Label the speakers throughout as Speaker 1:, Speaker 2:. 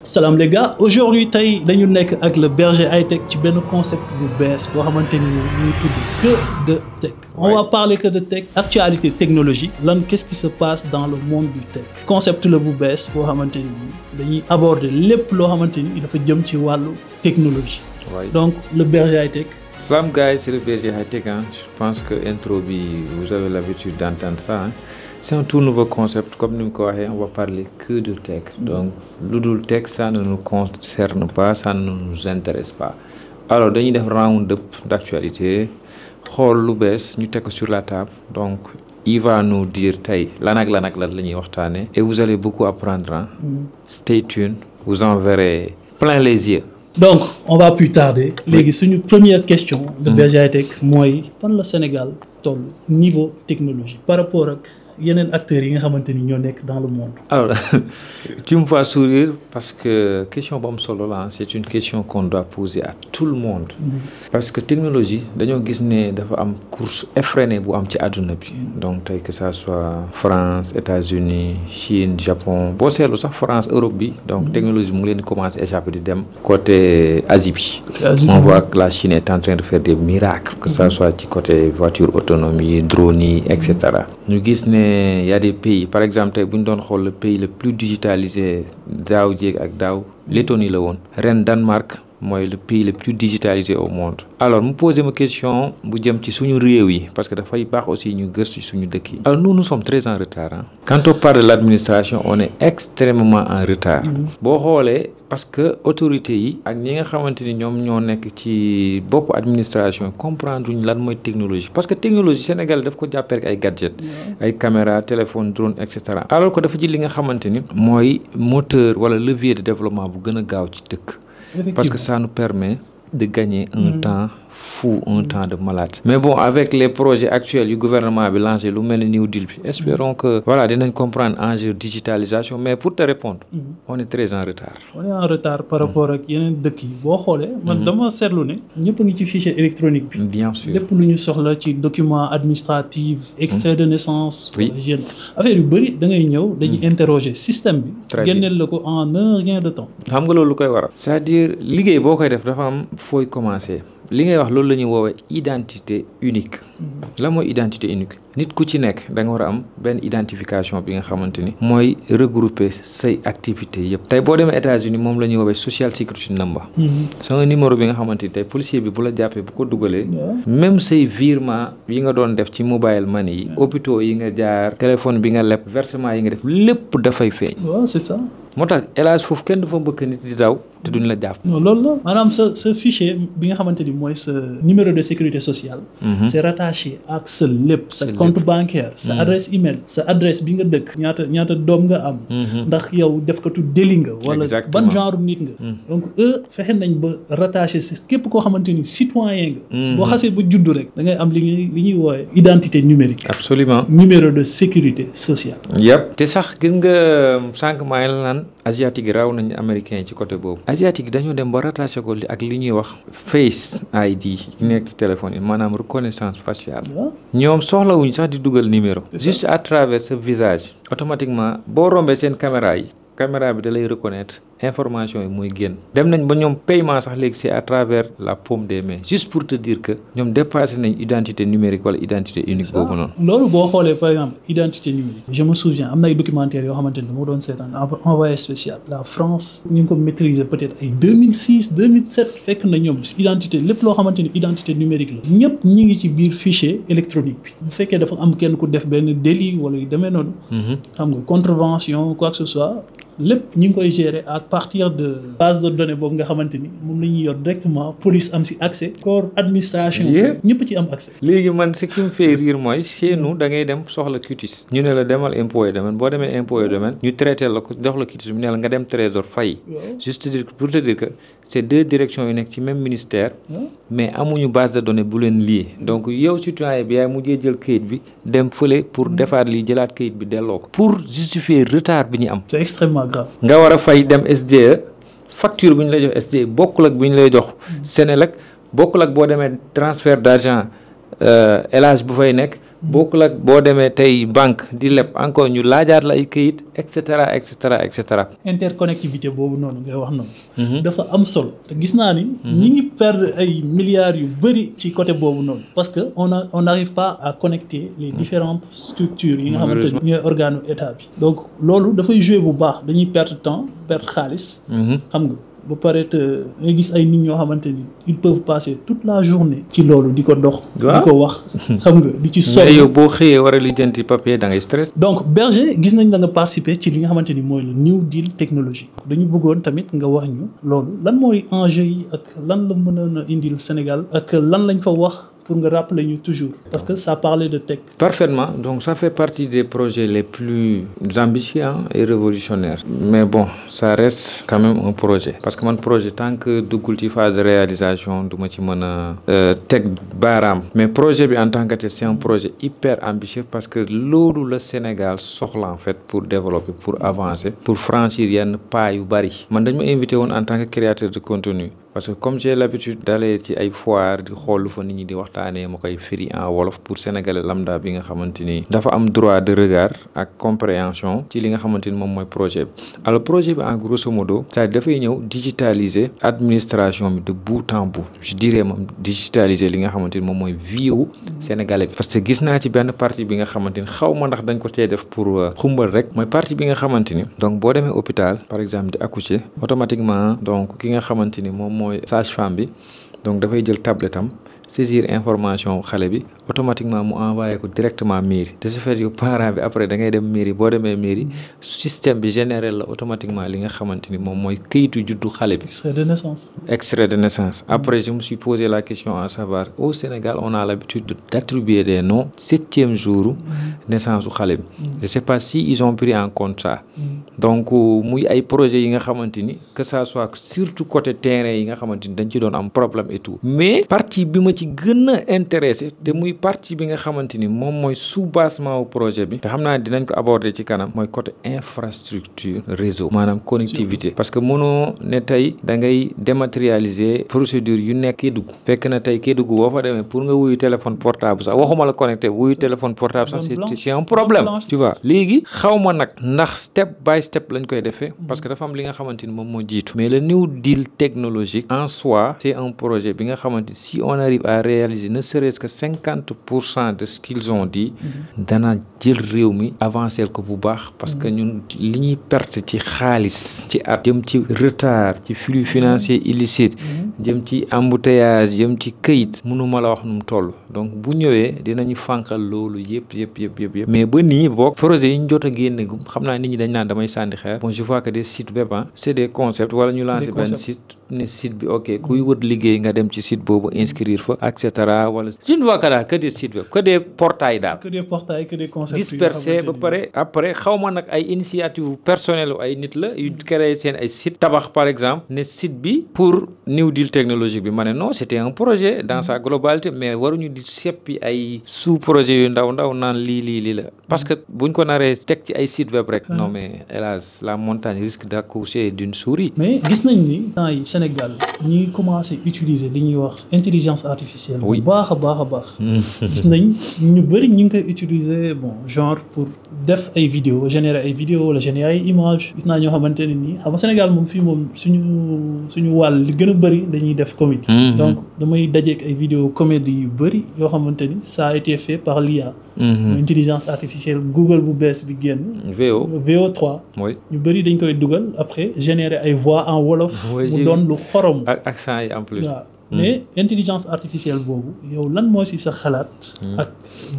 Speaker 1: Salam les gars, aujourd'hui tey dañu nekk ak le berger high-tech ci benn concept bu bees boo xamante ni ñuy tudd que de tech. On va parler que de tech, actualité technologie lan qu'est-ce qui se passe dans le monde du tech. Concept la bu bees boo xamante ni dañuy aborder lépp loo xamante ni dafa jëm ci wàllu technologie. Donc le berger high-tech.
Speaker 2: Salam guys, c'est le berger high-tech. Je pense que intro bi vous avez l'habitude d'entendre ça. C'est un tout nouveau concept, comme nous le on va parler que de tech. Donc, le tech, ça ne nous concerne pas, ça ne nous intéresse pas. Alors, nous avons un round-up d'actualité. Nous avons sur la table. Donc, il va nous dire et vous allez beaucoup apprendre. Stay tuned, vous en verrez plein les yeux.
Speaker 1: Donc, on va plus tarder. C'est une première question. Le berger high-tech, moi, dans le Sénégal, niveau technologie, par rapport à yeneen acteurs yi nga xamante ni ñoo nekk dans le monde.
Speaker 2: Alors, tu me vois sourire parce que question bam solo là, c'est une question qu'on doit poser à tout le monde. Parce que technologie dañoo gis ne dafa am course effrénée bu am ci àdduna bi. Donc tey que ça soit France, États-Unis, Chine, Japon, boo seetlu sax France, Europe bi. Donc technologie mu ngi leen di commencer échapper di dem côté Asie bi. On voit que la Chine est en train de faire des miracles, que ça soit ci côté voiture autonome yi, drone yi, etc. Ñu gis ne il y a des pays, par exemple, le pays le plus digitalisé, Lettonie, le Danemark, le pays le plus digitalisé au monde. Alors, je pose une question, parce que aussi alors, nous sommes très en retard. Quand on parle de l'administration, on est extrêmement en retard. Parce que l'autorité et ñi nga xamanteni ñom ñoo nekk ci bop administration comprendre ñu lan moy technologie parce que technologie Sénégal daf ko jappé ay gadget ay caméra téléphone drone etc. alors que dafa ci li nga xamanteni moy moteur wala levier de développement bu gëna gaaw ci dëkk parce que ça nous permet de gagner un temps fou, un temps de malade. Mais bon, avec les projets actuels du gouvernement a lancé le New Deal, espérons que voilà, dinañ comprendre l'enjeu de digitalisation. Mais pour te répondre, on est très en retard.
Speaker 1: On est en retard par rapport à yeneen dëkk yi boo xoolee. man dama seetlu ne ñëpp a ngi ci fichier électronique bi.
Speaker 2: Bien sûr
Speaker 1: lépp lu ñu soxla ci document administratif, extrait de naissance. affaire yu bëri da ngay ñëw dañuy interroger système bi. génneel la ko en un rien de temps.
Speaker 2: xam nga loolu lu koy waral. c'est-à-dire liggéey boo koy def dafa am fooy commencer. li ngay wax loolu la ñuy woowee identité unique. la mooy identité unique nit ku ci nekk da nga war a am benn identification bi nga xamante ni mooy regrouper say activités yëpp. tey boo demee États-Unis moom la ñuy woowee social security number. c'est un numéro bi nga xamante ni tey policier bi bu la jàppee bu ko dugalee. même say virement yi nga doon def ci mobile money yi. hôpitaux yi nga jaar téléphone bi nga leb versement yi nga def lépp dafay feeñ.
Speaker 1: waaw c'est ça.
Speaker 2: moo tax hélas foofu kenn dafa bëgg nit di daw te duñ la jàpp.
Speaker 1: non loolu la maanaam sa fichier bi nga xamante ni mooy sa numéro de sécurité sociale. c'est rattaché ak sa lépp sa compte bancaire sa adresse email sa adresse bi nga dëkk ñaata doom nga am. ndax yow defkatu délit nga. wala ban genre nit nga. donc fexe nañ ba rattaché si képp koo xamante ni citoyen nga. boo xasee ba juddu rek da ngay am li ñuy woowee identité numérique.
Speaker 2: absolument
Speaker 1: numéro de sécurité sociale.
Speaker 2: yëpp te sax gis nga sànq maa ngi la naan asiatique raw nañu américain ci côté boobu. asiatique dañoo dem ba rattaché ko ak li ñuy wax face ID nekk ci téléphone yi maanaam reconnaissance faciale. ñoom soxlawuñ sax di dugal numéro. juste à travers ce visage automatiquement boo rombee seen caméra bi da lay reconnaître information yi mooy génn. dem nañ ba ñoom paiement sax léegi c'est à travers la paume des mains juste pour te dire que ñoom dépassé nañ identité numérique wala identité unique boobu noonu.
Speaker 1: loolu boo xoolee par exemple identité numérique. je me souviens am na ay documentaires yoo xamante ni moo doon seetaan envoyé spécial. la France ñu ngi ko maîtriser peut-être ay 2006 2007 fekk na ñoom identité lépp loo xamante ni identité numérique la. ñëpp ñi ngi ci biir fichier électronique bi. bu fekkee dafa am kenn ku def benn délit wala yu demee noonu. xam nga contravention quoi que ce soit. lépp ñu ngi koy gérer à partir de base de données boobu nga xamante ni moom la ñuy yor directement police am si accès corps administration ñëpp ci am accès.
Speaker 2: léegi man ce qui me fait rire mooy chez nous da ngay dem soxla quitus ñu ne la demal impôt et domaine boo demee impôt et domaine ñu traité la ko jox la quitus bi ne la nga dem trésor fay. juste pour te dire que c'est deux directions yu nekk ci même ministère. mais amuñu base de données bu leen lié donc yow citoyen bi yaay mujjee jël kayit bi dem fële pour defaat lii jëlaat kayit bi delloo ko. pour justifier retard bi ñu am.
Speaker 1: c'est extrêmement
Speaker 2: nga war a fay dem SDE facture bu ñu lay jox SDE bokkul ak bu ñu lay jox Senelec bokkul ak boo demee transfert d'argent Elage bu fay nekk bokkul ak boo demee tey banque di leb encore ñu laajaat la ay këyit et cetera et cetera et cetera.
Speaker 1: interconnectivité boobu noonu ngay wax noonu. dafa am solo te gis naa ni. ñi ngi perdre ay milliards yu bëri ci côté boobu noonu. parce que on n'arrive pas à connecter les différentes structures yi nga xamante ni ñooy organe état bi. donc loolu dafay jouer bu baax dañuy perdre temps perdre xaalis. xam nga. ba pare te nga gis ay nit ñoo xamante ni ils peuvent passer toute la journée ci loolu di ko dox di ko wax xam nga di ci sonn
Speaker 2: mais yow boo xëyee war a lijjanti papier da ngay stress.
Speaker 1: donc Berger gis nañ da nga participer ci li nga xamante ni mooy le New Deal technologique dañu bëggoon tamit nga wax ñu loolu lan mooy enjeu yi ak lan la mën a indil Sénégal ak lan lañ fa wax pour nga rappeler ñu toujours parce que ça parlait de tech. Parfaitement,
Speaker 2: donc ça fait partie des projets les plus ambitieux et révolutionnaires. Mais bon, ça reste quand même un projet parce que mon projet tant que duggul ci phase de réalisation du ma ci mën a teg baaraam. Mais projet bi en tant que tel c'est un projet hyper ambitieux parce que loolu le Sénégal soxla en fait pour développer, pour avancer, pour franchir yenn pas yu bari. Man dañ ma invité woon en tant que créateur de contenu. Parce que comme j'ai l'habitude d'aller ci ay foire di xool lu fa nit ñi di waxtaanee ma koy firi en wolof pour sénégalais lambda bi nga xamante ni dafa am droit de regard ak compréhension ci li nga xamante ni moom mooy projet bi. Alors projet bi en grosso modo c'est-à-dire dafay ñëw digitaliser administration bi de bout en bout je dirais moom digitaliser li nga xamante ni moom mooy vie wu sénégalais bi. Parce que gis naa ci benn partie bi nga xamante ni xaw ma ndax dañ ko cee def pour xumbal rek mooy partie bi nga xamante ni donc boo demee hôpital par exemple di accoucher automatiquement donc ki nga xamante ni moom mooy sage-femme bi donc dafay jël tablette am saisir information xale bi automatiquement mu envoyé ko directement mairie de ce fait yow parent bi après da ngay dem mairie boo demee mairie système bi généré la automatiquement li nga xamante ni moom mooy këyitu juddu xale bi.
Speaker 1: extrait de naissance.
Speaker 2: Extrait de naissance. Après je me suis posé la question à savoir au Sénégal on a l'habitude d'attribuer des noms 7e jour naissance su xale bi. Je sais pas si ils ont pris en compte ça. Donc muy ay projets yi nga xamante ni que ça soit surtout côté terrain yi nga xamante ni dañ ci doon am problème et tout mais partie bi ma ci gën a intéressé te muy partie bi nga xamante ni moom mooy sous-bassement wu projet bi te xam naa dinañ ko aborder ci kanam mooy côté infrastructure réseau maanaam connectivité parce que mënoo ne tey da ngay dématérialiser procédure yu nekk Kédougou fekk na tey Kédougou boo fa demee pour nga wuyu téléphone portable sax waxuma la connecté wuyu téléphone portable sax c'est un problème tu vois léegi xaw ma nag ndax step by step lañ koy defee parce que dafa am li nga xamante ni moom moo jiitu mais le New Deal technologique en soi c'est un projet bi nga xamante si on arrive à réaliser ne serait-ce que 50% de ce qu'ils ont dit dana jël réew mi avancer ko bu baax parce que ñun li ñuy perte ci xaalis ci at jëm ci retard ci flux financier illicite jëm ci embouteillage jëm ci këyit mënuma la wax nu mu toll donc bu ñëwee dinañu fànqal loolu yëpp mais ba nii boog projet yi ñu jot a génne gum xam naa nit ñi dañ naan damay sànni xeer bon je vois que des sites web c'est des concepts wala ñu lancer benn site ne site bi ok kuy wër liggéey nga dem ci site boobu inscrire fa et cetera wala je ne vois que daal que des sites web que des portails daal
Speaker 1: que des portails que des concepts
Speaker 2: dispersés ba pare après xaw ma nag ay initiative personnelle ay nit la yu créé seen ay site tabax par exemple ne site bi pour New Deal technologique bi ma ne non c'était un projet dans sa globalité mais waruñu di seppi ay sous projet yu ndaw naan lii la parce que buñ ko naree teg ci ay site web rek non mais hélas la montagne risque d'accoucher d'une souris.
Speaker 1: mais gis nañ ni temps yi Sénégal ñi ngi commencé utiliser li ñuy wax intelligence artificielle. bu baax a baax. gis nañ ñu bëri ñu ngi koy utiliser bon genre pour def ay vidéo générer ay vidéo wala générer ay image gis naa ñoo xamante ne nii xam nga Sénégal moom fii moom suñu wàll li gën a bëri dañuy def comédie. donc damay dajeek ay vidéo comédie yu bëri yoo xamante ni ça a été fait par l'IA. intelligence artificielle Google bu bees bi génn. VO3. ñu bëri dañ koy dugal après générer ay voix en wolof. mu doon lu xorom.
Speaker 2: ak accent yi en plus.
Speaker 1: waaw mais intelligence artificielle boobu yow lan moo ci sa xalaat. ak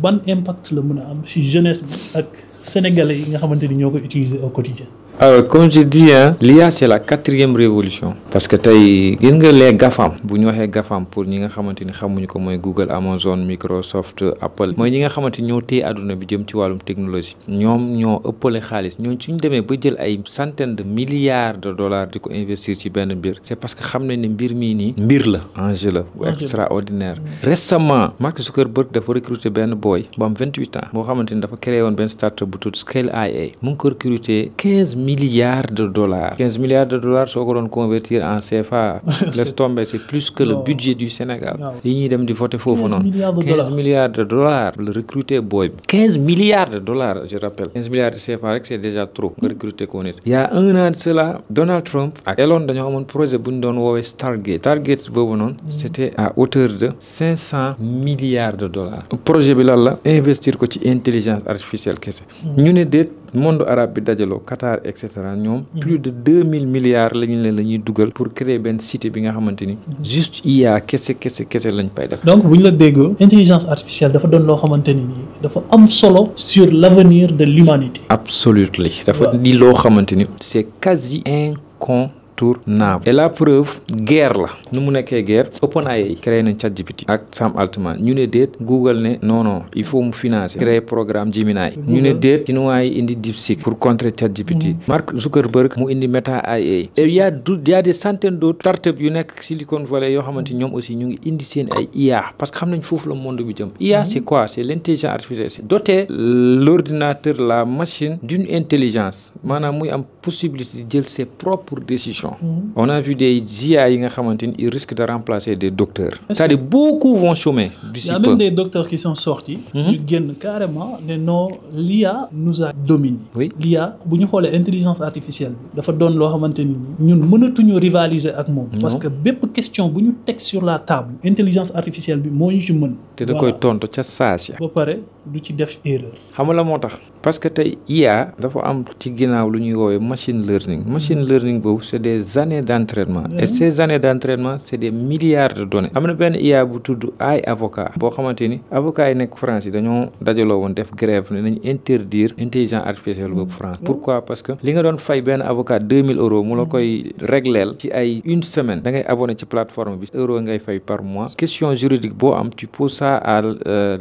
Speaker 1: ban impact la mën a am ci jeunesse bi ak sénégalais yi nga xamante ni ñoo koy utiliser au quotidien.
Speaker 2: Alors comme je dis l'IA c'est la 4e révolution parce que tey gis nga les GAFAM bu ñu waxee GAFAM pour ñi nga xamante ni xamuñu ko mooy Google Amazon Microsoft Apple mooy ñi nga xamante ni ñoo téye àdduna bi jëm ci wàllum technologie ñoom ñoo ëppale xaalis ñooñu suñu demee ba jël ay centaines de milliards de dollars di ko investir ci benn mbir c'est parce que xam nañ ne mbir mii nii mbir la enjeu la bu extraordinaire. Récemment Mark Zuckerberg dafa recruter benn boy bu am 28 ans boo xamante ni dafa créé woon benn startup bu tudd Scale AI mu ngi ko recruter 15 milliards de dollars. 15 milliards de dollars soo ko doon convertir en CFA. laisse tomber, c'est plus que le budget du Sénégal. yi ñuy dem di voter foofu noonu. 15 milliards de dollars le recruter booy bi. 15 milliards de dollars je rappelle. 15 milliards de CFA rek c'est déjà trop nga recruter ko nit. Il y a un an de cela Donald Trump ak Elon dañoo amoon projet bu ñu doon woowee Stargate. Stargate boobu noonu c'était à hauteur de 500 milliards de dollars. projet bi lan la investir ko ci intelligence artificielle kese. ñu ne déet monde arabe bi dajaloo Qatar et cetera ñoom plus de 2000 milliards la ñuy dugal pour créer benn cité bi nga xamante ni juste IA kese lañ fay def.
Speaker 1: donc bu ñu la déggoo intelligence artificielle dafa doon loo xamante ni nii dafa am solo sur l'avenir de l'humanité.
Speaker 2: Absolument dafa di loo xamante ni c'est quasi incontournable. Et la preuve guerre la nu mu nekkee guerre OpenAI créé nañ ChatGPT ak Sam Altman ñu ne déet Google ne non il faut mu financer créer programme Gemini ñu ne déet chinois yi indi DeepSeek pour contrer ChatGPT Mark Zuckerberg mu indi Meta AI et il y a des centaines d'autres startups yu nekk Silicon Valley yoo xamante ñoom aussi ñu ngi indi seen ay IA parce que xam nañ foofu la monde bi jëm. IA c'est quoi? C'est l'intelligence artificielle, c'est doter l'ordinateur, la machine d'une intelligence maanaam muy am possibilité de jël ses propres décisions. On a vu des IA yi nga xamante ni ils risquent de remplacer des docteurs. C'est-à-dire beaucoup vont chômer d'ici peu.
Speaker 1: Il y a même des docteurs qui sont sortis. ñu génn carrément ne non l'IA nous a dominé.
Speaker 2: Oui.
Speaker 1: L'IA bu ñu xoolee intelligence artificielle bi dafa doon loo xamante ni ñun mënatuñu rivaliser ak moom. parce que bépp question bu ñu teg sur la table intelligence artificielle bi moo ñu ci mën.
Speaker 2: te da koy tontu ca saasi.
Speaker 1: ba pare du ci def erreur.
Speaker 2: xam nga la moo tax parce que tey IA dafa am ci ginnaaw lu ñuy woowee machine learning. machine learning boobu c'est des années d'entraînement. et ces années d'entraînement c'est des milliards de données. am na benn IA bu tudd ay avocat boo xamante ni avocat yi nekk France yi dañoo dajaloo woon def grève ne nañ interdire intelligence artificielle boobu France. pourquoi parce que li nga doon fay benn avocat 2000 euros mu la koy régleel ci ay une semaine da ngay abonné ci plateforme bi euro ngay fay par mois. question juridique boo am tu poses ça à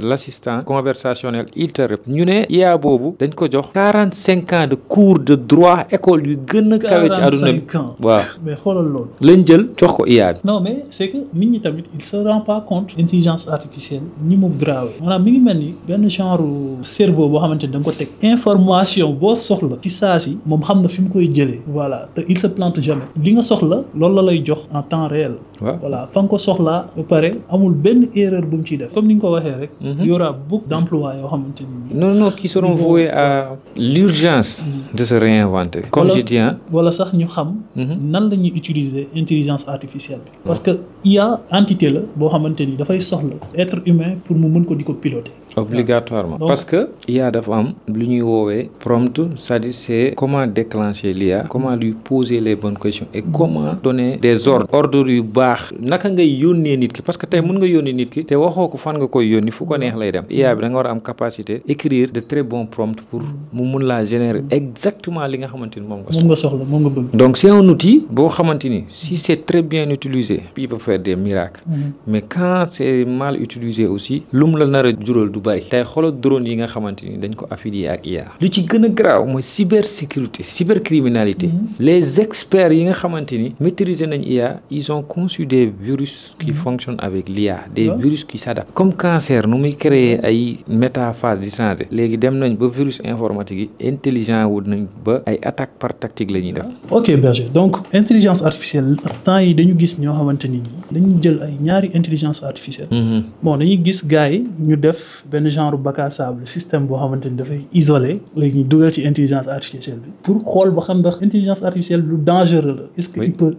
Speaker 2: l'assistant conversationnel il te répond. ñu ne IA boobu dañ ko jox 45 ans de cours de droit école yu gën a kawe ci àdduna bi. waaw
Speaker 1: mais xoolal loolu.
Speaker 2: lañ jël jox ko IA bi.
Speaker 1: non mais c'est que nit ñi tamit il se rend pas compte intelligence artificielle ni mu grave maanaam mi ngi mel ni benn genre cerveau boo xamante ni da nga ko teg information boo soxla ci saa si moom xam na fi mu koy jëlee. voilà te il se plante jamais li nga soxla loolu la lay jox en temps réel.
Speaker 2: waaw
Speaker 1: voilà fa nga ko soxlaa ba pare amul benn erreur bu mu ciy def comme ni nga ko waxee rek. il y aura beaucoup d'emplois yoo xamante ni.
Speaker 2: non qui seront voués à l'urgence de se réinventer. comme je dis
Speaker 1: wala sax ñu xam. nan la ñuy utiliser intelligence artificielle bi. parce que IA entité la boo xamante ni dafay soxla être humain pour mu mën ko di ko piloter.
Speaker 2: obligatoirement parce que IA dafa am lu ñuy woowee prompt c'est-à-dire c'est comment déclencher l'IA comment lui poser les bonnes questions et comment donner des ordres yu baax naka ngay yónnee nit ki parce que tey mën nga yónnee nit ki te waxoo ko fan nga koy yónni fu ko neex lay dem IA bi da nga war a am capacité écrire de très bons prompts pour mu mun laa générer exactement li nga xamante ni moom nga
Speaker 1: soxla moom nga bëgg.
Speaker 2: donc c'est un outil boo xamante ni si c'est très bien utilisé il peut faire des miracles mais quand c'est mal utilisé aussi lum la nar a jural du bari tey xoolal drone yi nga xamante ni dañ ko affilié ak IA lu ci gën a graaw mooy cybersécurité cybercriminalité les experts yi nga xamante ni maîtriser nañ IA ils ont conçu des virus qui fonctionnent avec l'IA des virus qui s'adaptent comme cancer nu muy créer ay métaphase di changer léegi dem nañ ba virus informatique yi intelligent wu nañ ba ay attaque par tactique la ñuy def.
Speaker 1: ok Berger donc intelligence artificielle temps yi dañu gis ñoo xamante ni dañu jël ay ñaari intelligence artificielle bon dañuy gis gars yi ñu def benn genre bac à sable système boo xamante ni dafay isolé léegi ñu dugal ci intelligence artificielle bi pour xool ba xam ndax intelligence artificielle lu dangereux la est-ce que il peut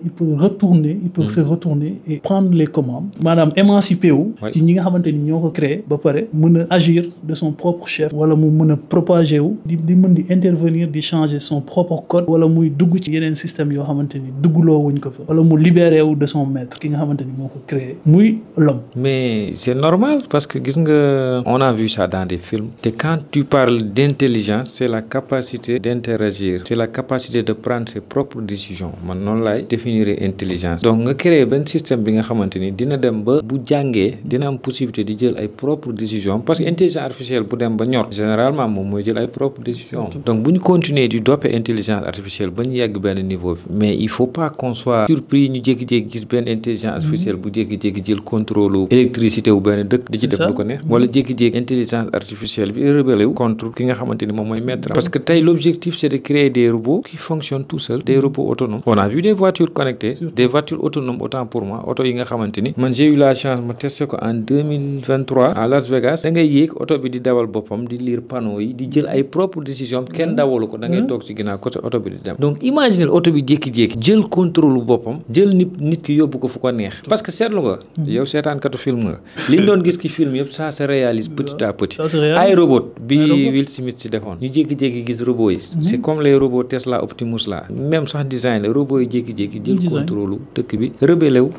Speaker 1: retourner il peut se retourner et prendre les commandes maanaam émanciper wu ci ñi nga xamante ni ñoo ko créé ba pare mën a agir de son propre chef wala mu mën a propager wu di mën di intervenir di changer son propre code wala muy dugg ci yeneen système yoo xamante ni dugguloo wuñ ko fa wala mu libéré wu de son maître ki nga xamante ni moo ko créé muy l'homme.
Speaker 2: mais c'est normal parce que gis nga on a vu ça dans des films te quand tu parles d'intelligence c'est la capacité d'interagir c'est la capacité de prendre ses propres décisions man noonu laay définir intelligence donc nga créer benn système bi nga xamante ni dina dem ba bu jàngee dina am possibilité di jël ay propres décisions parce que intelligence artificielle bu dem ba ñor généralement moom mooy jël ay propres décisions donc bu ñu continuer di dopper intelligence artificielle ba ñu yegg benn niveau bi mais il faut pas qu'on soit surpris ñu jékki-jékki gis benn intelligence artificielle bu jékki-jékki jël contrôle électricité wu benn dëkk di ci def lu ko neex wala jékki-jékki jékki-jékki intelligence artificielle bi rebelle wu contre ki nga xamante ni moom mooy maître parce que tey l'objectif c'est de créer des robots qui fonctionnent tout seuls, des robots autonomes. On a vu des voitures connectées, des voitures autonomes autant pour moi auto yi nga xamante ni man j'ai eu la chance ma testé ko en 2023 à Las Vegas. da ngay yéeg oto bi di dawal boppam di lire panneaux yi di jël ay propres décisions kenn dawalu ko da ngay toog ci ginnaaw côté oto bi di dem. donc imaginez oto bi jékki-jékki jël contrôle boppam jël nit ki yóbbu ko fu ko neex parce que seetlu nga yow seetaankatu film nga liñ doon gis ki film yëpp ça se réalise petit à petit. ay robot bi Will Smith ci defoon ñu jékki-jékki gis robots yi c'est comme les robots Tesla Optimus là même sax design la robots yi jékki-jékki jël contrôle dëkk bi rebelle wu.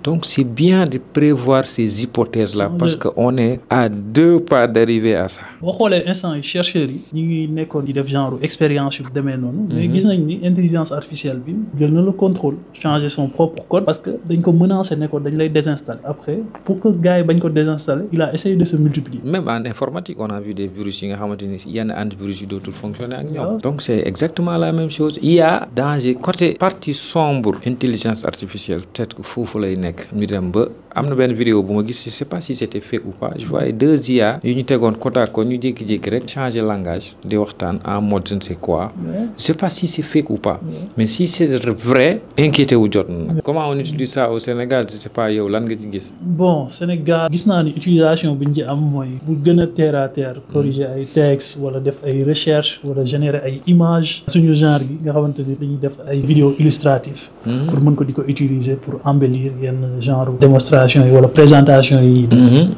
Speaker 2: donc c'est bien de prévoir ces hypothèses là parce que on est à 2 pas d'arriver à ça.
Speaker 1: boo xoolee instant yi chercheurs yi ñi ngi nekkoon di def genre expérience yu demee noonu mais gis nañ ni intelligence artificielle bi jël na le contrôle changer son propre code parce que dañ ko menacé ne ko dañ lay désinstaller après pour que gars yi bañ ko désinstaller il a essayé de se multiplier. même
Speaker 2: en informatique on a vu des virus yi nga xamante ni yenn antivirus yi dootul fonctionner ak ñoom. donc c'est exactement la même chose. il y a danger côté partie sombre intelligence artificielle peut-être que foofu lay nekk ñu dem ba am na benn vidéo bu ma gis je sais pas si c'était fake ou pas je voyais 2 IA yu ñu tegoon côte à côte ñu jékki-jékki rek changer langage di waxtaan en mode je ne sais quoi. je sais pas si c'est fake ou pas. mais si c'est vrai inquiété wu jot na. comment on utilise ça au Sénégal je sais pas yow lan nga ci gis.
Speaker 1: bon Sénégal gis naa ni utilisation bi ñu ci am mooy bu gën a terre à terre corriger ay textes wala def ay recherche wala générer ay images suñu genre gi nga xamante ni dañuy def ay vidéos illustratives pour mën ko di ko utiliser pour embellir yenn genre démonstration yi wala présentation yi.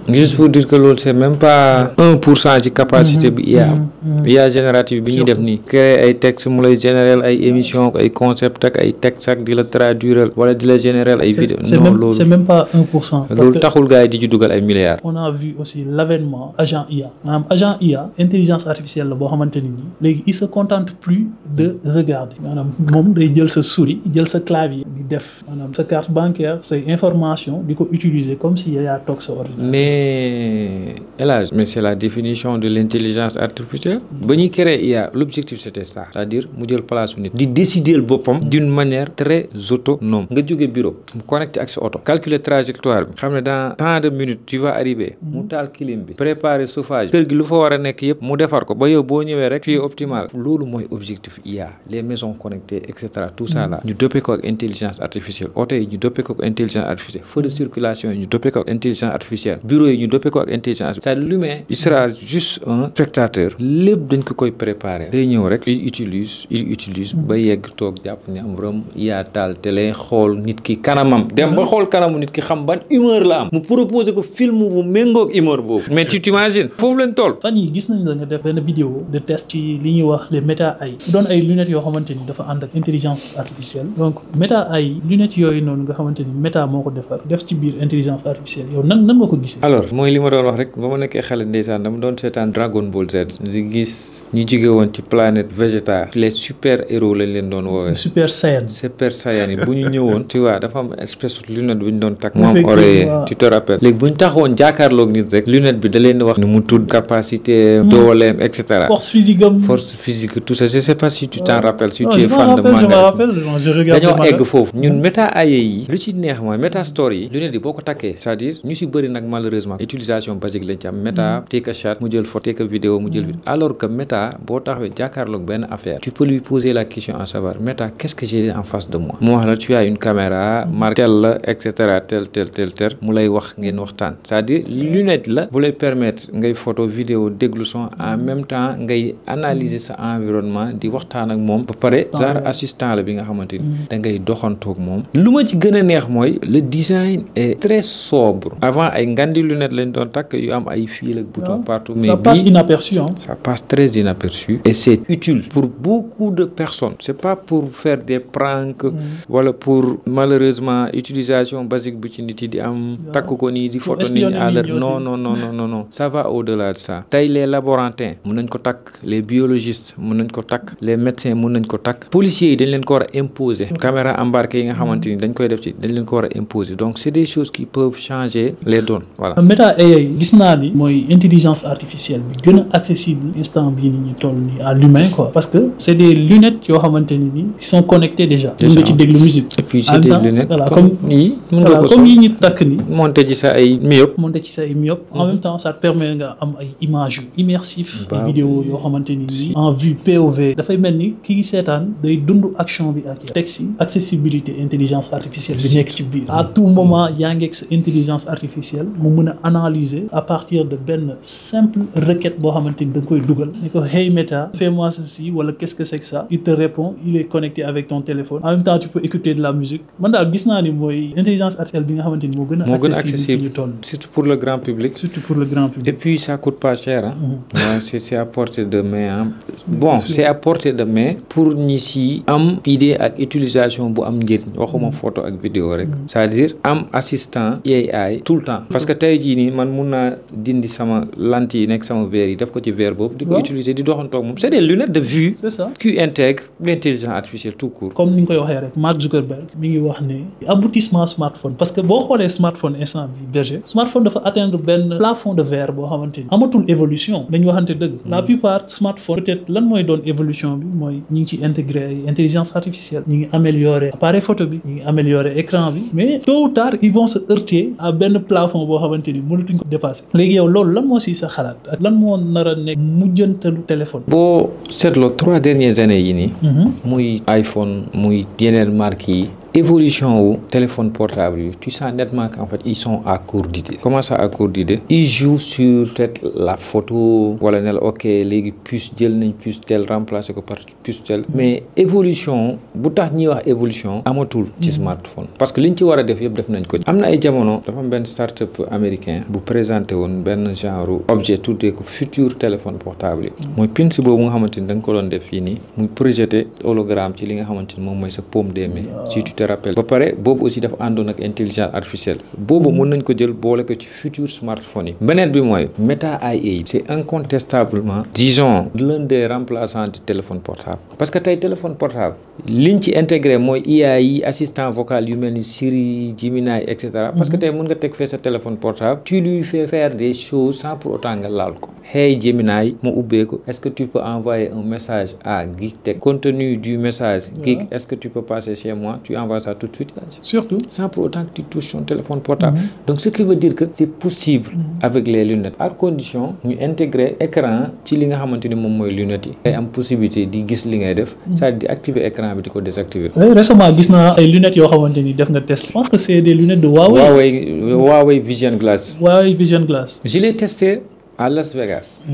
Speaker 2: juste pour dire que loolu c'est même pas 1% ci capacité bi IA générative bi ñuy def nii créer ay textes mu lay générer ay émissions ay concepts ak ay textes ak di la traduire wala di la générer ay vidéos. non loolu
Speaker 1: c'est même pas 1%.
Speaker 2: loolu taxul gars yi di ci dugal ay milliards.
Speaker 1: on a vu aussi l'avènement agent IA maanaam agent IA intelligence artificielle la boo xamante ni nii léegi il se contente plus de regarder maanaam moom day jël sa souris jël sa clavier di def maanaam sa carte bancaire say information di ko utiliser comme si yaa toog sa ordinateur.
Speaker 2: mais c'est la définition de l'intelligence artificielle. ba ñuy créer IA l'objectif c'était ça c'est-à-dire mu jël place nit di décider boppam d'une manière très autonome nga jóge bureau mu connecté ak sa oto calculer trajectoire bi xam ne dans tant de minutes tu vas arriver mu taal clim bi préparer chauffage kër gi lu fa war a nekk yëpp mu defar ko ba yow boo ñëwee rek fii optimal loolu mooy objectif IA les maisons connectées et cetera tout ça là ñu dopé ko ak intelligence artificielle oto yi ñu dopé ko ak intelligence artificielle feu de circulation yi ñu dopé ko ak intelligence artificielle bureau yi ñu dopé ko ak intelligence artificielle c'est-à-dire l'humain il sera juste un spectateur lépp dañ ko koy préparer day ñëw rek il utilise ba yegg toog jàpp ne am rëm IA taal télé xool nit ki kanamam dem ba xool kanamu nit ki xam ban humeur la am mu proposer ko film bu méngoog humeur boobu mais tu t'imagines foofu leen toll.
Speaker 1: fan yi gis nañ la nga def benn vidéo de test ci li ñuy wax les méta AI mu doon ay lunettes yoo xamante ni dafa ànd ak intelligence artificielle donc méta AI lunettes yooyu noonu nga xamante ni méta moo ko defar def ci biir intelligence artificielle yow nan nga ko gisee.
Speaker 2: alors mooy li ma doon wax rek ba ma nekkee xale ndeysaan dama doon seetaan Dragon Ball Z di gis ñu jóge woon ci planète Vegeta les super héros lañ leen doon woowee.
Speaker 1: super saiyan
Speaker 2: yi bu ñu ñëwoon tu vois dafa am espèce de lunette bu ñu doon takk mu am oreiller tu te rappelles léegi bu ñu taxawoon jàkkaarloog nit rek lunette bi da leen di wax ni mu tudd capacité dooleem et cetera force physique tout ça je sais pas si tu t'en rappelles si tu es fan de manga dañoo egg foofu ñun méta AI yi lu ci neex mooy méta story yi lunette yi boo ko takkee c'est-à-dire ñu si bëri nag malheureusement utilisation basique lañ ci am méta take a shot mu jël photo take a vidéo mu jël vidéo alors que méta boo taxawee jàkkaarloog benn affaire tu peux lui poser la question à savoir méta qu'est-ce que j'ai en face de moi mu wax la tu as une caméra marque tel la et cetera tel mu lay wax ngeen waxtaan c'est-à-dire lunette la bu lay permettre ngay photo vidéo déglu son en même temps ngay analyser sa environnement di waxtaan ak moom ba pare genre assistant la bi nga xamante ni da ngay doxantoog moom lu ma ci gën a neex mooy le design est très sobre avant ay ngandi lunette lañ doon takk yu am ay fil ak bouton partout mais
Speaker 1: ça passe inaperçu
Speaker 2: ça passe très inaperçu et c'est utile pour beaucoup de personnes c'est pas pour faire des pranks wala pour malheureusement utilisation basique bu ci nit yi di am takk ko nii di photo nit ñi à l'heure non ça va au-delà de ça tey les laborantins mën nañ ko takk les biologistes mën nañ ko takk les médecins mën nañ ko takk policiers yi dañ leen ko war a imposer caméra embarquée yi nga xamante ni dañ koy def ci dañ leen ko war a imposer donc c'est des choses qui peuvent changer les donnes voilà.
Speaker 1: méta AI gis naa ni mooy intelligence artificielle bi gën a accessible instant bii ni ñu toll nii à l'humain quoi parce que c'est des lunettes yoo xamante ni nii qui sont connectées déjà mën nga ci déglu musique
Speaker 2: et puis c'est des lunettes
Speaker 1: comme
Speaker 2: yi
Speaker 1: ñu takk ni
Speaker 2: monter ci sa ay myope
Speaker 1: en même temps ça te permet nga am ay images yu immersif ay vidéos yoo xamante ni nii en vue POV dafay mel ni kii seetaan day dund action bi ak texte yi accessibilité intelligence artificielle bi nekk ci biir à tout moment yaa ngi ak sa intelligence artificielle mu mën a analyser à partir de benn simple requête boo xamante ni da nga koy dugal ni ko hey Meta fais-moi ceci wala qu'est-ce que c'est que ça il te répond il est connecté avec ton téléphone en même temps tu peux écouter de la musique man daal gis naa ni mooy intelligence artificielle bi nga xamante ni moo gën a accessible fi ñu toll
Speaker 2: surtout pour le grand public et puis ça coûte pas cher hein. Ouais, c'est à portée de main hein. Bon c'est à portée de main pour ñi si am idée ak utilisation bu am njëriñ waxuma photo ak vidéo rek c'est-à-dire am assistant AI tout le temps parce que tey jii nii man mun naa dindi sama lentille yi nekk sama verre yi def ko ci verre boobu di ko utiliser di doxantoog moom c'est des lunettes de vue
Speaker 1: c'est ça
Speaker 2: qui intègrent l'intelligence artificielle tout court
Speaker 1: comme ni nga koy waxee rek Mark Zuckerberg mi ngi wax ne aboutissement smartphone parce que boo xoolee smartphone instant bi berger smartphone dafa atteindre benn plafond de verre boo xamante ni amatul évolution dañu waxante dëgg la plupart smartphone peut-être lan mooy doon évolution bi mooy ñi ngi ci intégrer ay intelligence artificielle ñi ngi améliorer appareil photo bi ñi ngi améliorer écran bi mais tôt ou tard ils vont se heurter à benn plafond boo xamante ni mënatuñ ko dépasser léegi yow loolu lan moo si sa xalaat ak lan moo nar a nekk mujjantalu téléphone
Speaker 2: boo seetloo 3 dernières années yi nii muy iPhone muy yeneen marques yi évolution wu téléphone portable yi tu sens nettement qu'en fait ils sont à court d'idées. Comment ça à court d'idées? Ils jouent sur peut-être la photo wala ne la ok léegi puce jël nañ puce tel remplacer ko par puce tel mais évolution bu tax ñuy wax évolution amatul ci smartphone parce que liñ ci war a def yëpp def nañ ko. Am na ay jamono dafa am benn start-up américain bu présenté woon benn genre objet tuddee ko futur téléphone portable yi mooy pince boobu nga xamante ni da nga ko doon def fii nii muy projeté hologramme ci li nga xamante ni moom mooy sa paume des mains si tu te rappelles. Ba pare boobu aussi dafa àndoon ak intelligence artificielle boobu mën nañ ko jël boole ko ci futur smartphone yi. Beneen bi mooy Meta AI c'est incontestablement disons l'un des remplaçants du téléphone portable parce que tey téléphone portable liñ ci intégré mooy IA yi assistant vocal yu mel ni Siri Gemini et cetera parce que tey mën nga teg fee sa téléphone portable tu lui fais faire des choses sans pour autant nga laal ko. Hey Gemini mu ubbee ko est-ce que tu peux envoyer un message à Geek Tech contenu du message Geek est-ce que tu peux passer chez moi tu envoies ça tout de suite
Speaker 1: surtout sans
Speaker 2: pour autant que tu touches ton téléphone portable donc ce qui veut dire que c'est possible avec les lunettes à condition ñu intégrer écran ci li nga xamante ni moom mooy lunettes yi day am possibilité di gis li ngay def c'est-à-dire di activer écran bi di ko désactiver.
Speaker 1: Récemment gis naa ay lunettes yoo xamante ni def nga test. Je pense que c'est des lunettes de
Speaker 2: Huawei Vision Glass.
Speaker 1: Huawei Vision Glass.
Speaker 2: Je l'ai testé à Las Vegas.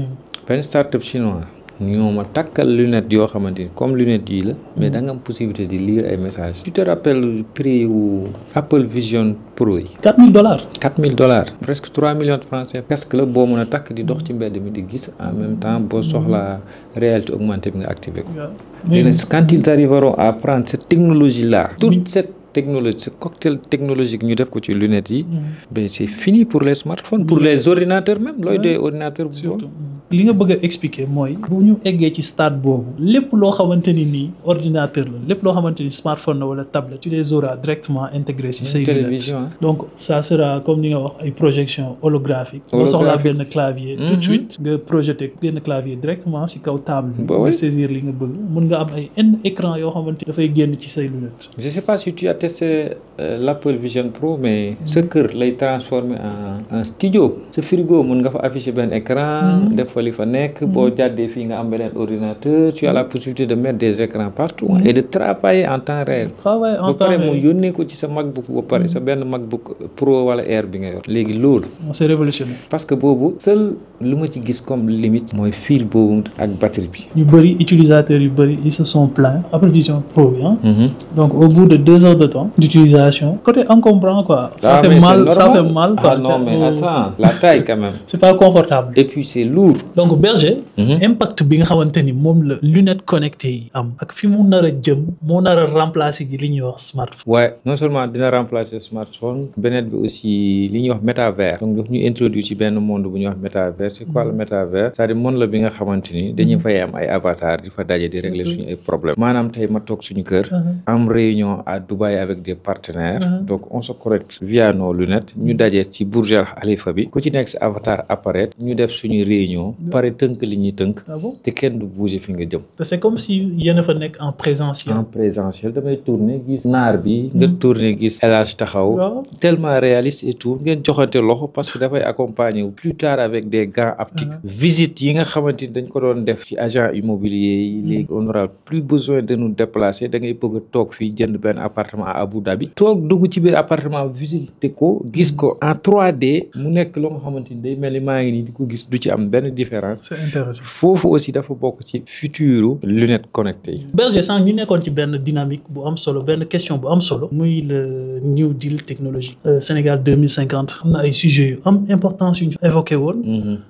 Speaker 2: benn start-up chinois ñoo ma takkal lunettes yoo xamante ni comme lunettes yi la mais da nga am possibilité di lire ay messages. Tu te rappelles prix wu Apple Vision Pro yi.
Speaker 1: $4,000.
Speaker 2: $4,000 presque 3 millions de francs CFA. casque la boo mën a takk di dox ci mbedd mi di gis en même temps boo soxla réalité augmentée bi nga activé ko. Quand ils arriveront à prendre cette technologie là toute cette technologie ce cocktail technologique ñu def ko ci lunettes yi ben c'est fini pour les smartphones pour les ordinateurs même looy doy ordinateur bu
Speaker 1: surtout li nga bëgg a expliquer mooy bu ñu eggee ci stade boobu lépp loo xamante ni nii ordinateur la lépp loo xamante ni smartphone la wala tablette tu les auras directement intégrés ci say lunettes donc ça sera comme ni nga wax ay projection holographique boo soxlaa benn clavier tout de suite nga projeté benn clavier directement ci kaw table bi nga saisir li nga bëgg mën nga am ay écran yoo xamante dafay génn ci say lunettes.
Speaker 2: Je sais pas si tu as testé l'Apple Vision Pro mais sa kër lay transformer en studio sa frigo mën nga fa afficher benn écran def fa li fa nekk boo jàddee fii nga am beneen ordinateur tu as la possibilité de mettre des écrans partout et de travailler en temps réel ba pare mu yónnee ko ci sa MacBook ba pare sa benn MacBook Pro wala Air bi nga yor léegi loolu
Speaker 1: c'est révolutionnaire parce
Speaker 2: que boobu seul lu ma ci gis comme limite mooy fil boobu ak batterie bi
Speaker 1: ñu bëri utilisateurs yu bëri ils se sont plaints Apple Vision Pro bi donc au bout de 2 heures de temps d'utilisation côté encombrant quoi ça fait mal quoi
Speaker 2: non mais attends la taille quand même
Speaker 1: c'est pas confortable
Speaker 2: et puis c'est lourd
Speaker 1: donc berger impact bi nga xamante ni moom la lunette connectée yi am ak fi mu nar a jëm moo nar a remplacer gi li ñuy wax smartphone
Speaker 2: ouais non seulement dina remplacer smartphone beneen bi aussi li ñuy wax métavers donc daf ñu introduire ci benn monde bu ñuy wax métavers c'est quoi le métavers c'est-à-dire monde la bi nga xamante ni dañuy fay am ay avatar di fa daje di régler suñu ay problèmes maanaam tey ma toog suñu kër am réunion à Dubaï avec des partenaires donc on se connecte via nos lunettes ñu daje ci Burj Khalifa bi ku ci nekk sa avatar apparaître ñu def suñu réunion pare tënk li ñuy tënk.
Speaker 1: Ah bon?
Speaker 2: te kenn du bouger fi nga jëm.
Speaker 1: te c'est comme si yéen a fa nekk en présentiel.
Speaker 2: en présentiel damay tourner gis naar bi. nga tourner gis El Hadj taxaw.
Speaker 1: waaw
Speaker 2: tellement réaliste et tout ngeen joxante loxo parce que dafay accompagner wu plus tard avec des gants haptiques. visite yi nga xamante ni dañ ko doon def ci agent immobilier yi. léegi on n'aura plus besoin de nous déplacer da ngay bëgg a toog fii jënd benn appartement à Abu Dhabi. toog dugg ci biir appartement visiter ko gis ko en 3D mu nekk loo nga xamante ni day mel ni maa ngi nii di ko gis du ci am benn différence.
Speaker 1: c'est intéressant.
Speaker 2: foofu aussi dafa bokk ci futuru lunettes connectées yi.
Speaker 1: Berger sànq ñu nekkoon ci benn dynamique bu am solo benn question bu am solo. muy le New Deal technologique. Sénégal 2050 am na ay sujets yu am importance yu ñu évoqué woon.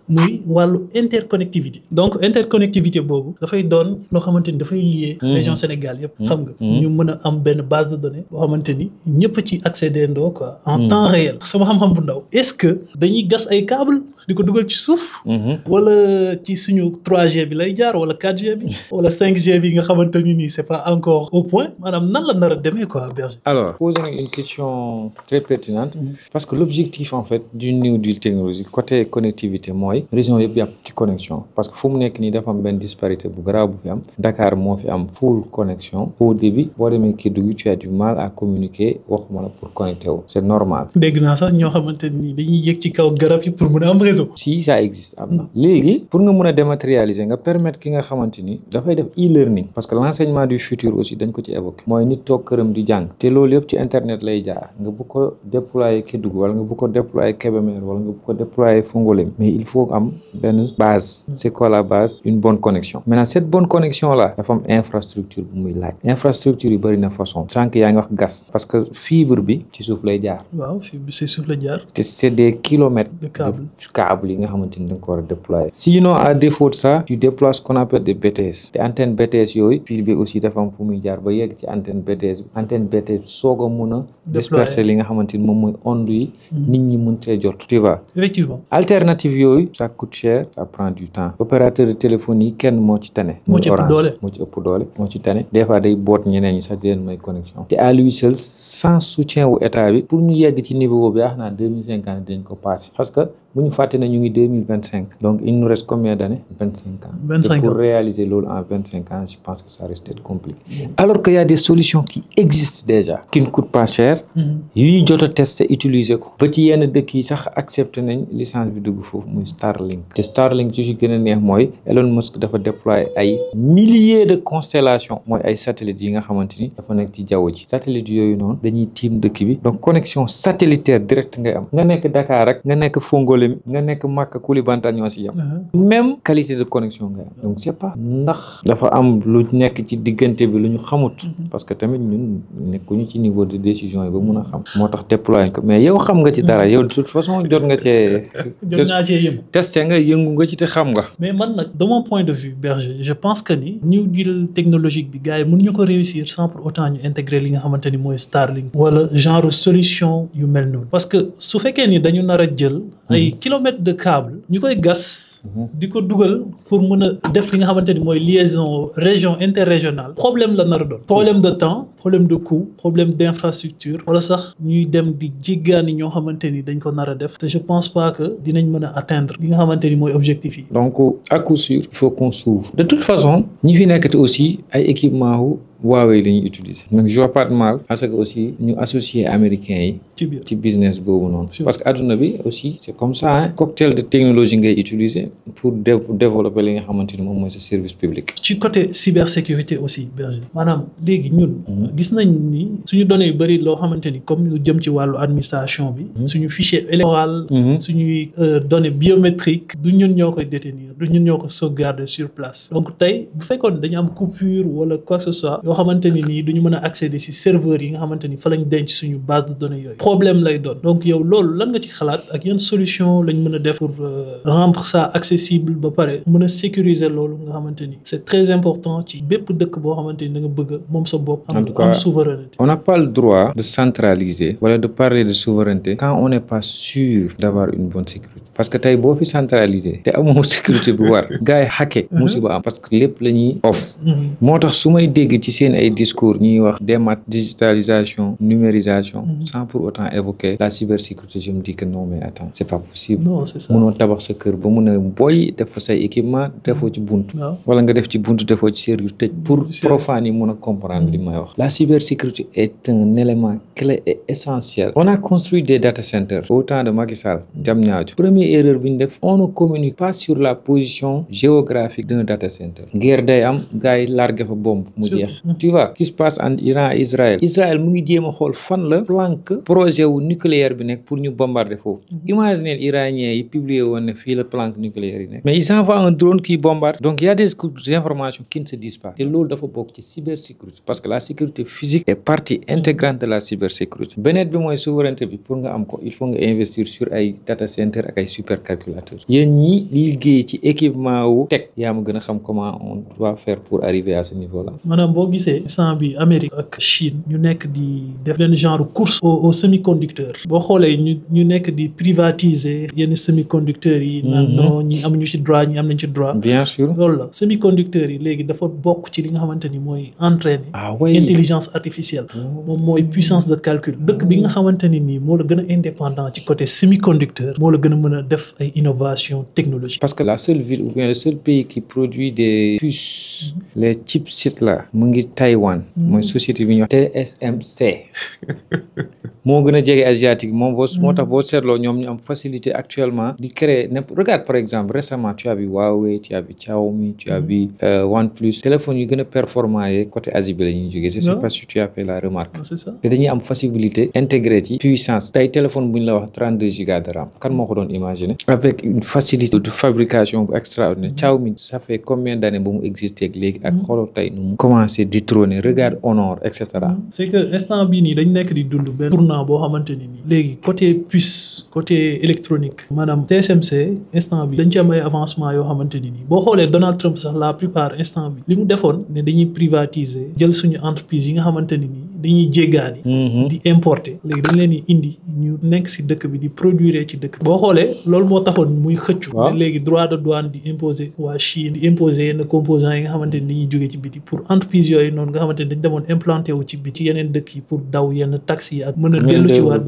Speaker 1: muy wàllu interconnectivité. donc interconnectivité boobu dafay doon loo xamante ni dafay lier région Sénégal yëpp. xam nga ñu mën a am benn base de données boo xamante ni ñëpp ci accéder ndoo quoi en temps réel. sama xam-xam bu ndaw est-ce que dañuy gas ay câble di ko dugal ci suuf. wala ci suñu 3G bi lay jaar wala 4G bi. wala 5G bi nga xamante ni nii c'est pas encore au point maanaam nan la nar a demee quoi Berger.
Speaker 2: alors poser une question très pertinente. parce que l'objectif en fait du New Deal technologique côté connectivité mooy région yëpp yàpp ci connexion parce que fu mu nekk nii dafa am benn disparité bu grave bu fi am Dakar moo fi am full connexion au débit boo demee Kédougou tu as du mal à communiquer waxuma la pour connecter wu c'est normal.
Speaker 1: dégg naa sax ñoo xamante ni dañuy yëg ci kaw garab yi pour mën a am réseau.
Speaker 2: si ça existe am na léegi pour nga mën a dématérialiser nga permettre ki nga xamante ni dafay def e-learning parce que l'enseignement du futur aussi dañ ko ci évoquer mooy nit toog këram di jàng te loolu yëpp ci internet lay jaar nga bu ko déployer Kédougou wala nga bu ko déployer Kébémer wala nga bu ko déployer Fongolem mais il faut am benn base c'est quoi la base une bonne connexion maintenant cette bonne connexion là dafa am infrastructure bu muy laaj infrastructure yu bëri na façon sànq yaa ngi wax gas parce que fibre bi ci suuf lay jaar
Speaker 1: waaw fibre bi c'est suuf la jaar
Speaker 2: te c'est des kilomètres
Speaker 1: de
Speaker 2: câble yi nga xamante ni da nga ko war a déployer sinon à défaut de ça tu déploies ce qu'on appelle des BTS te antenne BTS yooyu fil bi aussi dafa am fu muy jaar ba yegg ci antenne BTS soog a mun a disperser li nga xamante ni moom mooy onde yi nit ñi mën cee jot tu vois
Speaker 1: effectivement
Speaker 2: alternative yooyu ça coûte cher ça prend du temps opérateur de téléphone yi kenn moo ci tane
Speaker 1: moo ci ëpp doole
Speaker 2: moo ci ëpp doole moo ci tane des fois day boot ñeneen ñi sax di leen may connexion te à lui seul sans soutien wu état bi pour ñu yegg ci niveau boobu yaa xam naa 2050 dañ ko passé parce que bu ñu fàtte ne ñu ngi 2025 donc il nous reste combien d'années 25 ans
Speaker 1: 25
Speaker 2: et pour réaliser loolu en 25 ans je pense que ça risque d'être compliqué alors qu'il y a des solutions qui existent déjà qui ne coûtent pas cher yu ñu jot a tester utiliser ko ba ci yenn dëkk yi sax accepté nañ licence bi dugg foofu muy Starlink te Starlink ci gën a neex mooy Elon Musk dafa déployer ay milliers de constellations mooy ay satellites yi nga xamante ni dafa nekk ci jaww ji satellites yooyu noonu dañuy tiim dëkk bi donc connexion satellitaire direct ngay am nga nekk Dakar rek nga nekk Fongolem nga nekk Makka Koulibantang ñoo si yam même qualité de connexion ngay am donc c'est pas ndax dafa am lu nekk ci diggante bi lu ñu xamut parce que tamit ñun nekkuñu ci niveau de décision yi ba mun a xam moo tax déployer ko mais yow xam nga ci dara yow de toute façon jot nga cee
Speaker 1: yëngu
Speaker 2: testé nga yëngu nga ci te xam nga
Speaker 1: mais man nag de mon point de vue Berger je pense que ni New Deal technologique bi gars yi mënuñu ko réussir sans pour autant ñu intégrer li nga xamante ni mooy Starlink wala genre solution yu mel noonu parce que su fekkee ni dañu nar a jël ay kilomètres de câble ñu koy gas di ko dugal pour mën a def li nga xamante ni mooy liaison région interrégionale problème la nar a doon problème de temps problème de coût problème d'infrastructure wala sax ñuy dem di jéggaani ñoo xamante ni dañ ko nar a def te je pense pas que dinañ mën a atteindre li nga xamante ni mooy objectif yi
Speaker 2: donc à coup sûr il faut qu'on s'ouvre de toute façon ñi fi nekkati aussi ay équipement wu Huawei la ñuy utiliser donc je vois pas de mal parce que aussi ñu associé américains yi ci business boobu noonu parce que adduna bi aussi c'est comme ça hein cocktail de technologie ngay utiliser pour développer li nga xamante ni moom mooy sa service public
Speaker 1: ci côté cybersécurité aussi Berger maanaam léegi ñun gis nañ ni suñu données yu bëri loo xamante ni comme lu jëm ci wàllu administration bi suñu fichier électoral suñuy données biométriques du ñun ñoo koy détenir du ñun ñoo ko sauvegarder sur place donc tey bu fekkoon dañu am coupure wala quoi que ce soit yoo xamante ni nii duñu mën a accéder ci serveurs yi nga xamante ni fa lañ denc suñu base de données yooyu problème lay doon donc yow loolu lan nga ci xalaat ak yan solution lañ mën a def pour rendre ça accessible ba pare mën a sécuriser loolu nga xamante ni c'est très important ci bépp dëkk boo xamante ni da nga bëgg moom sa bopp am souveraineté.
Speaker 2: On n'a pas le droit de centraliser wala de parler de souveraineté quand on n'est pas sûr d'avoir une bonne sécurité parce que tey boo fi centraliser te amoo sécurité bu war gars yi hacké musiba am parce que lépp la ñuy off moo tax su may dégg ci seen ay discours ñuy wax digitalisation, numérisation, sans pour autant évoquer la cybersécurité. Je me dis que non, mais attends, c'est pas possible.
Speaker 1: Non, c'est ça.
Speaker 2: Mënoo tabax sa kër ba mun a boy def fa say équipement defoo ci buntu. Wala nga def ci buntu defoo ci serrure tëj pour profane yi mun a comprendre li may wax. La cybersécurité est un élément clé et essentiel. On a construit des data centers au temps de Macky Sall, Diamniadio. Première erreur bi ñu def, on ne communique pas sur la position géographique d'un data center. Guerre day am, gars yi largué fa bombe mu jeex. Tu vois, qu'est-ce qui se passe en Iran et Israël. Israël mu ngi jéem a xool fan la planque projet wu nucléaire bi nekk pour ñu bombarder foofu. Imaginez Iraniens yi publié woon ne fii la planque nucléaire yi nekk. Mais ils envoient un drone qui bombarde. Donc il y a des informations qui ne se disent pas. Et loolu dafa bokk ci cybersécurité parce que la sécurité physique est partie intégrante de la cybersécurité. Beneen bi mooy souveraineté bi pour nga am ko il faut nga investir sur ay data center ak ay supercalculateurs. Yéen ñi liggéey ci équipement wu tech yaa ma gën a xam comment on doit faire pour arriver à ce niveau-là.
Speaker 1: Maanaam boo gisee instant bi Amérique ak Chine ñu nekk di def benn genre course aux semi-conducteurs. Boo xoolee ñu nekk di privatiser yenn semi-conducteurs yi. naan non ñi amuñu ci droit ñi am nañ ci droit.
Speaker 2: Bien sûr
Speaker 1: loolu la semi-conducteurs yi léegi dafa bokk ci li nga xamante ni mooy entraîner. Intelligence artificielle. moom mooy puissance de calcul. dëkk bi nga xamante ni nii moo la gën a indépendant ci côté semi-conducteur moo la gën a mën a def ay innovation technologique.
Speaker 2: Parce que la seule ville ou bien le seul pays qui produit des puces les chipsets là mu ngi Taïwan. mooy société bi ñuy wax TSMC. moo gën a jege asiatique moom moo tax boo seetloo ñoom ñu am facilité actuellement di créer regarde par exemple récemment tu as vu Huawei tu as vu Xiaomi tu as vu OnePlus téléphone yu gën a performant yi côté Asie bi la ñuy jógee. Je sais pas si tu as fait la remarque.
Speaker 1: C'est ça.
Speaker 2: te dañuy am facilité intégrée ci puissance tey téléphone bu ñu la wax 32 gigas de RAM kan moo ko doon imaginer avec une facilité de fabrication bu extraordinaire. Xiaomi ça fait combien d'années ba mu existé ak léegi ak xooloo tey nu mu commencé di trôner regarde Honor et cetera.
Speaker 1: C'est que instant bii nii dañ nekk di dund benn tournant boo xamante ni nii léegi côté puce côté électronique maanaam TSMC instant bi dañ ci am ay avancement yoo xamante ni nii boo xoolee Donald Trump sax la plupart instant bi li mu defoon ne dañuy privatiser jël suñu entreprise yi nga xamante ni nii dañuy jéggaani di importer léegi dañ leen di indi ñu nekk si dëkk bi di produire ci dëkk boo xoolee loolu moo taxoon muy xëccu ne léegi droit de douane di imposer waa Chine di imposer yenn composants yi nga xamante ni dañuy jógee ci biti pour entreprise yooyu noonu nga xamante ni dañ demoon implanté wu ci biti yeneen dëkk yi pour daw yenn taxes yi ak mën a dellu ci waat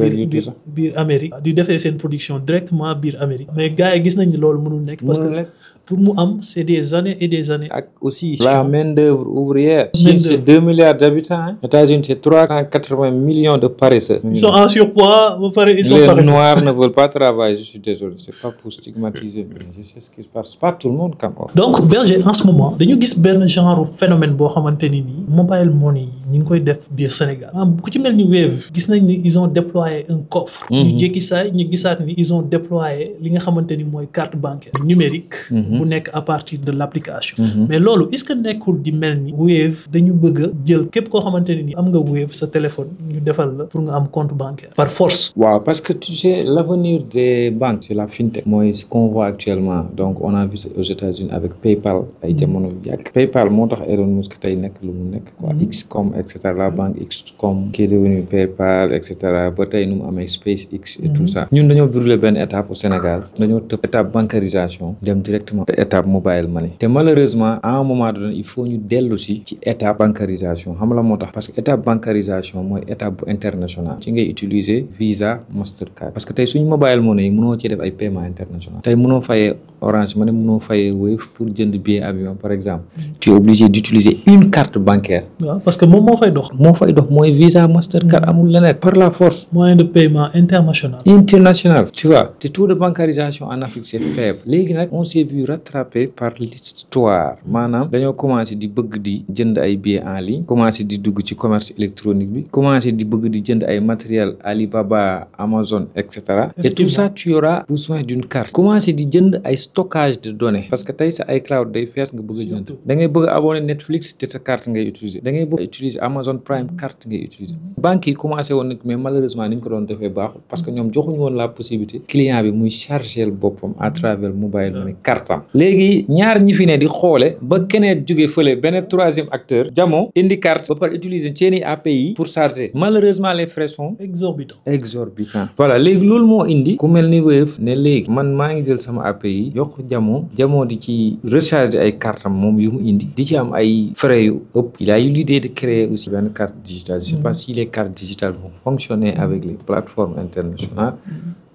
Speaker 1: biir Amérique di defee seen production directement biir Amérique mais gars yi gis nañ ni loolu mënul nekk parce que pour mu am c'est des années et des années.
Speaker 2: Ak aussi la main-d'œuvre ouvrière. Chine c'est 2 milliards d'habitants. États-Unis c'est 380 millions de paresseux.
Speaker 1: Ils sont en surpoids ba pare ils sont paresseux.
Speaker 2: Les Noirs ne veulent pas travailler, je suis désolé, c'est pas pour stigmatiser mais je sais ce qui se passe, c'est pas tout le monde quand même.
Speaker 1: Donc Berger en ce moment dañu gis benn genre phénomène boo xamante ni nii mobile money yi ñu ngi koy def biir Sénégal. ku ci mel ni Wave gis nañ ni ils ont déployé un coffre. ñu jékki saay ñu gisaat ni ils ont déployé li nga xamante ni mooy carte bancaire numérique. bu nekk à partir de l'application. mais loolu est-ce que nekkul di mel ni Wave dañu bëgg a jël képp koo xamante ne ni am nga Wave sa téléphone ñu defal la pour nga am compte bancaire par force.
Speaker 2: waaw parce que tu sais l'avenir des banques c'est la fintech. mooy ce qu'on voit actuellement donc on a vu aux États-Unis avec PayPal ay jamono yu yàgg. PayPal moo tax Elon Musk tey nekk lu mu nekk quoi. XCOM et cetera la banque XCOM qui est devenu PayPal et cetera ba tey nu mu amee SpaceX et tout ça. ñun dañoo brûler benn étape au Sénégal dañoo tëb étape bancarisation dem directement étape mobile money te malheureusement à un moment donné il faut ñu dellu si ci étape bancarisation xam la moo tax parce que étape bancarisation mooy étape bu international ci ngay utiliser Visa Mastercard parce que tey suñu mobile money yi mënoo ci def ay paiement international tey mënoo fayee Orange Money mënoo fayee Wave pour jënd billet avion par exemple tu es obligé d'utiliser une carte bancaire.
Speaker 1: waaw parce que moom moo fay dox.
Speaker 2: mooy Visa Mastercard amul leneen par la force.
Speaker 1: moyen de paiement international.
Speaker 2: Tu vois te taux de bancarisation en Afrique c'est faible léegi nag on s'est vu rattrapé par l'histoire maanaam dañoo commencé di bëgg di jënd ay billets en ligne commencé di dugg ci commerce électronique bi commencé di bëgg di jënd ay matériel Alibaba Amazon et cetera et tout ça tu auras besoin d'une carte commencé di jënd ay stockage de données parce que tey sa iCloud day fees nga bëgg a jënd da ngay bëgg a abonné Netflix te sa carte ngay utiliser da ngay bëgg utiliser Amazon Prime carte ngay utiliser banque yi commencé woon nag mais malheureusement ni ñu ko doon defee baaxul parce que ñoom joxuñu woon la possibilité client bi muy charger boppam à travers mobile money carte am léegi ñaar ñi fi ne di xoole ba keneen jóge fële beneen troisième acteur Jamo indi carte ba pare utiliser seeni API pour charger malheureusement les frais sont exorbitants voilà léegi loolu moo indi ku mel ni Wave ne léegi man maa ngi jël sama API yokk Jamo di ci recharger ay carte am moom yu mu indi di ci am ay frais yu ëpp il a eu l'idée de créer aussi une carte digitale je sais pas si les cartes digitales vont fonctionner avec les plateformes internationales.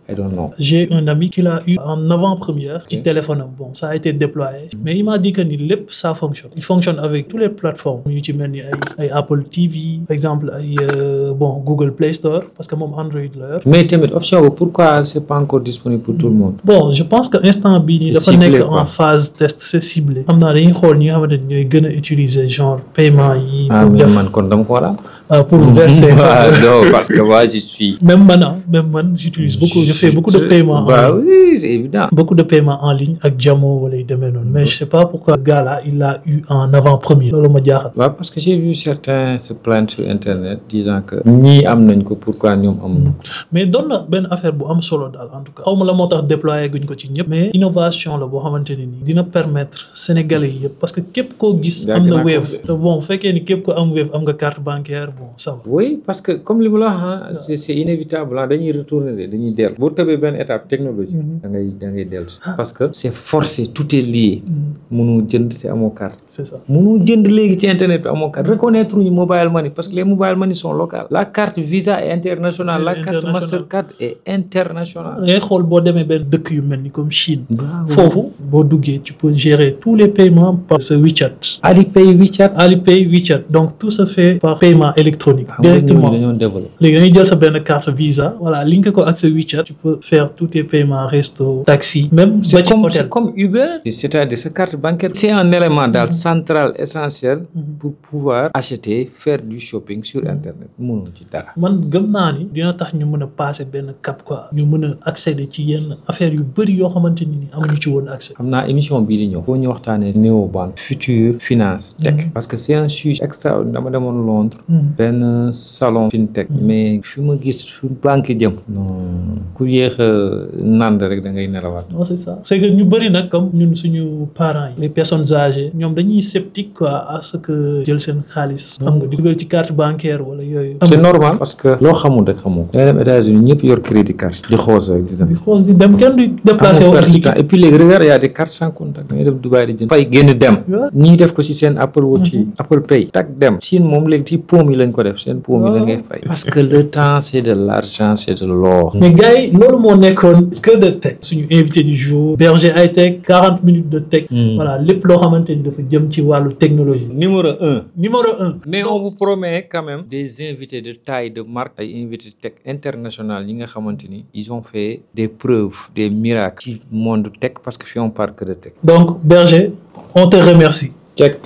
Speaker 2: I don't know.
Speaker 1: J'ai un ami qui l'a eu en avant-première ci téléphone am bon ça a été déployé mais il m'a dit que ni lépp ça fonctionne il fonctionne avec toutes les plateformes yu ci mel ni ay Apple TV par exemple ay bon Google Play Store parce que moom Android la yor.
Speaker 2: mais tamit option bi pourquoi c'est pas encore disponible pour tout le monde.
Speaker 1: bon je pense que instant bii nii dafa nekk en phase test c'est ciblé. xam naa dañuy xool ñi nga xamante ni ñooy gën a utiliser genre paiement yi.
Speaker 2: pour def man kon dama ko war a
Speaker 1: pour verser.
Speaker 2: non parce que moi je suis.
Speaker 1: même man j'utilise beaucoup. Je fais beaucoup de paiements
Speaker 2: en ligne. Oui, c'est évident.
Speaker 1: Beaucoup de paiements en ligne avec Jamo wala yu demee noonu mais je sais pas pourquoi le gars là il l'a eu en avant-première. loolu ma jaaxal.
Speaker 2: waaw parce que j'ai vu certains se plaindre sur internet disant que ñii am nañ ko pourquoi ñoom amuñu.
Speaker 1: mais doon na benn affaire bu am solo daal en tout cas. xaw ma la moo tax déployer guñ ko ci ñëpp. mais innovation la boo xamante ne nii dina permettre Sénégalais yi yëpp parce que képp koo gis. am na Wave te bon fekkee ni képp ko am Wave am nga carte bancaire bon ça va.
Speaker 2: oui parce que comme li mu la wax c'est inévitable dañuy retourner dañuy dellu. boo tëbee benn étape technologie. da ngay dellu parce que c'est forcé tout est lié. mënoo jënd te amoo carte.
Speaker 1: c'est ça
Speaker 2: mënoo jënd léegi ci internet te amoo carte reconnaître ñu mobile money parce que les mobile money sont locales. la carte Visa est internationale. la carte Mastercard est internationale.
Speaker 1: ngay xool boo demee benn dëkk yu mel ni comme Chine. foofu boo duggee tu peux gérer tous les paiements par ce WeChat. Alipay WeChat donc tout se fait par paiement électronique. directement léegi da ngay jël sa benn carte Visa. voilà link ko ak sa WeChat. tu peux faire tous tes paiements resto taxi même.
Speaker 2: c'est comme Uber. c'est-à-dire sa carte bancaire. c'est un élément daal central essentiel. pour pouvoir acheter faire du shopping sur internet mënoo ci dara.
Speaker 1: man gëm naa ni dina tax ñu mën a passer benn cap quoi. ñu mën a accéder ci yenn affaires yu bëri yoo xamante ni amuñu ci woon accès.
Speaker 2: xam naa émission bii di ñëw. foo ñu waxtaanee néobanque. futur finance tech. parce que c'est un sujet extraordinaire dama demoon Londres. benn salon fintech. mais fi ma gis fi banque jëm. non ku yéex a nand rek da ngay nelawaat.
Speaker 1: non c'est ça c'est que ñu bëri nag comme ñun suñu parents yi. les personnes âgées ñoom dañuy sceptique quoi à ce que jël seen xaalis. xam nga di dugal ci carte bancaire wala yooyu.
Speaker 2: c'est normal parce que loo xamul rek xamoo. da ngay dem États-Unis ñëpp yor crédit carte. di xoos rek di dem.
Speaker 1: di xoos di dem kenn du déplacé wu.
Speaker 2: et puis léegi regarde y a des cartes sans contact da ngay dem Dubaï di jënd. fay génn dem. ñii def ko ci seen Apple Watch yi. Apple Pay tak dem. Chine moom léegi ci poom yi lañ ko def seen poom yi la ngay fay. parce que le temps c'est de l'argent c'est de l'or.
Speaker 1: mais gars yi loolu moo nekkoon Cœur de Tech. suñu invité du jour. Berger Hightech 40 minutes de tech. voilà lépp loo xamante ni dafa jëm ci wàllu technologie. numéro un.
Speaker 2: mais on vous promet quand même des invités de taille de marque ay invités tech international ñi nga xamante ni ils ont fait des preuves des miracles ci monde tech parce que fi on parle que de tech.
Speaker 1: donc Berger on te remercie.
Speaker 2: Check.